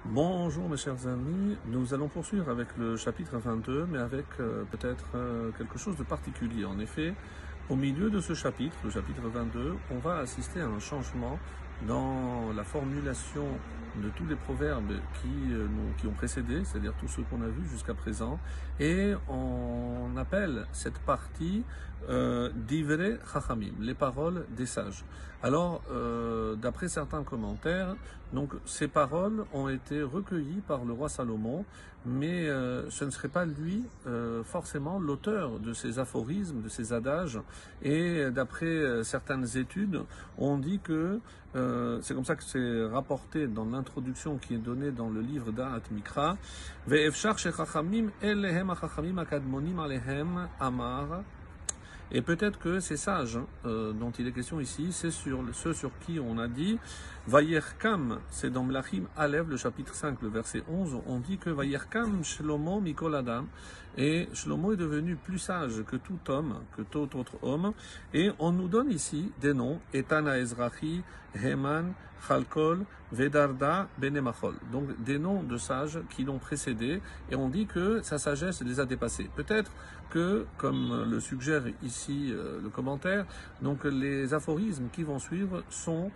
Bonjour mes chers amis, nous allons poursuivre avec le chapitre 22, mais avec peut-être quelque chose de particulier. En effet, au milieu de ce chapitre, le chapitre 22, on va assister à un changement dans la formulation de tous les proverbes qui ont précédé, c'est-à-dire tous ceux qu'on a vus jusqu'à présent, et on appelle cette partie Divrei Chachamim, les paroles des sages. Alors, d'après certains commentaires, donc ces paroles ont été recueillies par le roi Salomon, mais ce ne serait pas lui forcément l'auteur de ces aphorismes, de ces adages, et d'après certaines études, on dit que c'est comme ça que c'est rapporté dans l'introduction qui est donnée dans le livre d'Ahat Mikra. Ve'efshar shechachamim elehem hachachamim akadmonim alehem amar. Et peut-être que ces sages dont il est question ici, c'est ceux sur qui on a dit Vayerkam, c'est dans Melachim Alev, le chapitre 5, le verset 11, on dit que Vayerkam Shlomo Mikol Adam, et Shlomo est devenu plus sage que tout homme, que tout autre homme, et on nous donne ici des noms, Etana Ezrahi, Heman, Chalkol, Vedarda, Benemachol. Donc des noms de sages qui l'ont précédé, et on dit que sa sagesse les a dépassés. Peut-être que, comme le suggère ici le commentaire, donc les aphorismes qui vont suivre sont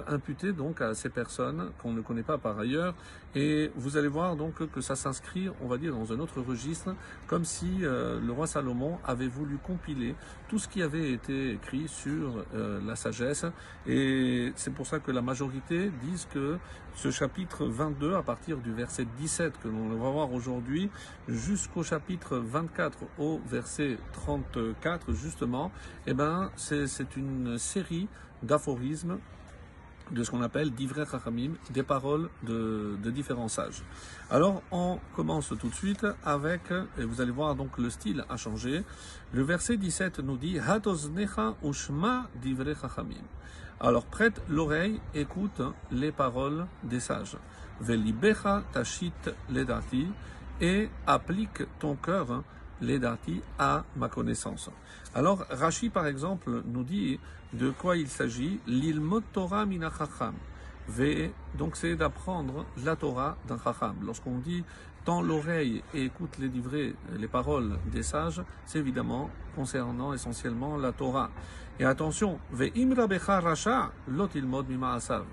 imputés donc à ces personnes qu'on ne connaît pas par ailleurs, et vous allez voir donc que ça s'inscrit, on va dire, dans un autre registre, comme si le roi Salomon avait voulu compiler tout ce qui avait été écrit sur la sagesse, et c'est pour ça que la majorité disent que ce chapitre 22, à partir du verset 17 que l'on va voir aujourd'hui, jusqu'au chapitre 24 au verset 34 justement, eh ben c'est une série d'aphorismes de ce qu'on appelle Divrei Chachamim, des paroles de différents sages. Alors on commence tout de suite avec, et vous allez voir donc le style a changé, le verset 17 nous dit Hatoznecha ushma Divrei Chachamim. Alors prête l'oreille, écoute les paroles des sages. Velibecha tashit ledati, et applique ton cœur ledati à ma connaissance. Alors Rashi par exemple nous dit de quoi il s'agit, l'ilmot Torah mina chacham. Donc c'est d'apprendre la Torah d'un chacham. Lorsqu'on dit tends l'oreille et écoute les livrets, les paroles des sages, c'est évidemment concernant essentiellement la Torah. Et attention, ve'im rabecha rasha lot ilmod mima asav.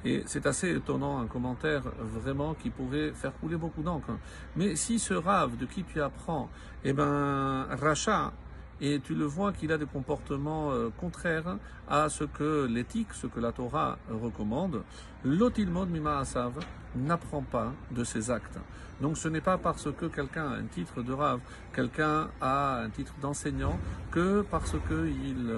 Et c'est assez étonnant, un commentaire vraiment qui pourrait faire couler beaucoup d'encre. Mais si ce rave de qui tu apprends, eh ben, Racha, et tu le vois qu'il a des comportements contraires à ce que l'éthique, ce que la Torah recommande, l'otilmod mima asav n'apprend pas de ses actes. Donc ce n'est pas parce que quelqu'un a un titre de rave, quelqu'un a un titre d'enseignant, que parce qu'il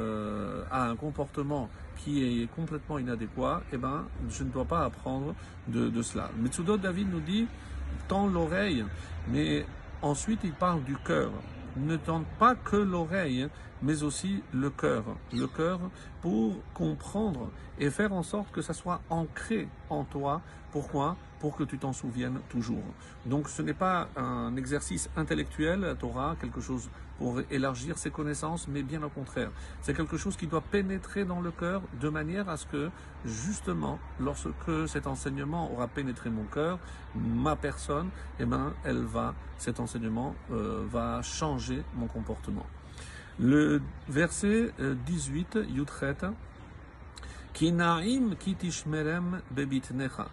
a un comportement qui est complètement inadéquat, eh ben, je ne dois pas apprendre de cela. Metsudot David nous dit, tends l'oreille, mais ensuite il parle du cœur. Ne tends pas que l'oreille, mais aussi le cœur. Le cœur pour comprendre et faire en sorte que ça soit ancré en toi. Pourquoi ? Pour que tu t'en souviennes toujours. Donc ce n'est pas un exercice intellectuel, la Torah, quelque chose pour élargir ses connaissances, mais bien au contraire. C'est quelque chose qui doit pénétrer dans le cœur de manière à ce que, justement, lorsque cet enseignement aura pénétré mon cœur, ma personne, eh ben, cet enseignement va changer mon comportement. Le verset 18, Yutchet, Ki na'im ki tishmerem bebitnecha.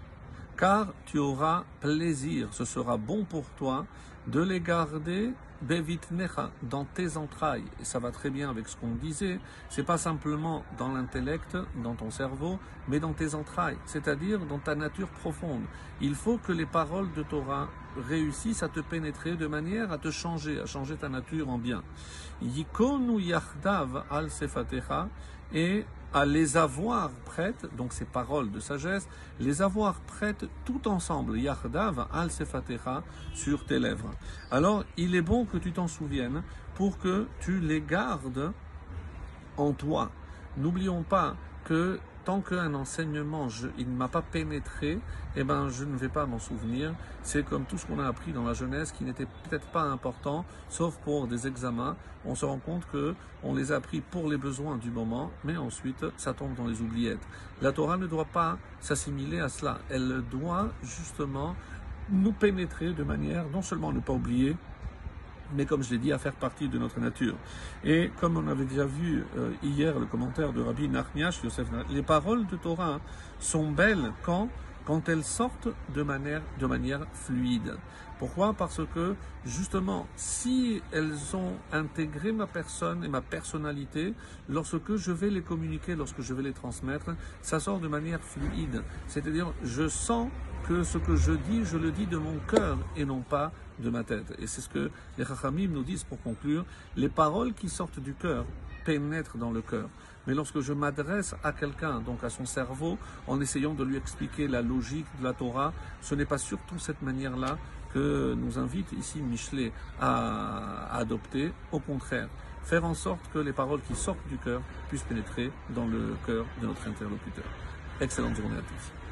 Car tu auras plaisir, ce sera bon pour toi de les garder bevitnecha, dans tes entrailles. Et ça va très bien avec ce qu'on disait, c'est pas simplement dans l'intellect, dans ton cerveau, mais dans tes entrailles, c'est-à-dire dans ta nature profonde. Il faut que les paroles de Torah réussissent à te pénétrer de manière à te changer, à changer ta nature en bien. Yikonu yachdav al sefatecha, et à les avoir prêtes, donc ces paroles de sagesse, les avoir prêtes tout ensemble, yachdav al sefatecha, sur tes lèvres. Alors, il est bon que tu t'en souviennes pour que tu les gardes en toi. N'oublions pas que tant qu'un enseignement, il ne m'a pas pénétré, eh ben, je ne vais pas m'en souvenir. C'est comme tout ce qu'on a appris dans la jeunesse qui n'était peut-être pas important, sauf pour des examens. On se rend compte que on les a appris pour les besoins du moment, mais ensuite, ça tombe dans les oubliettes. La Torah ne doit pas s'assimiler à cela. Elle doit justement nous pénétrer de manière non seulement à ne pas oublier, mais comme je l'ai dit, à faire partie de notre nature. Et comme on avait déjà vu hier le commentaire de Rabbi Nachmiach Yosef, les paroles de Torah sont belles quand elles sortent de manière fluide. Pourquoi? Parce que, justement, si elles ont intégré ma personne et ma personnalité, lorsque je vais les communiquer, lorsque je vais les transmettre, ça sort de manière fluide. C'est-à-dire, je sens que ce que je dis, je le dis de mon cœur et non pas de ma tête. Et c'est ce que les Chachamim nous disent pour conclure. Les paroles qui sortent du cœur pénètrent dans le cœur. Mais lorsque je m'adresse à quelqu'un, donc à son cerveau, en essayant de lui expliquer la logique de la Torah, ce n'est pas surtout cette manière-là que nous invite ici Michelet à adopter. Au contraire, faire en sorte que les paroles qui sortent du cœur puissent pénétrer dans le cœur de notre interlocuteur. Excellente journée à tous.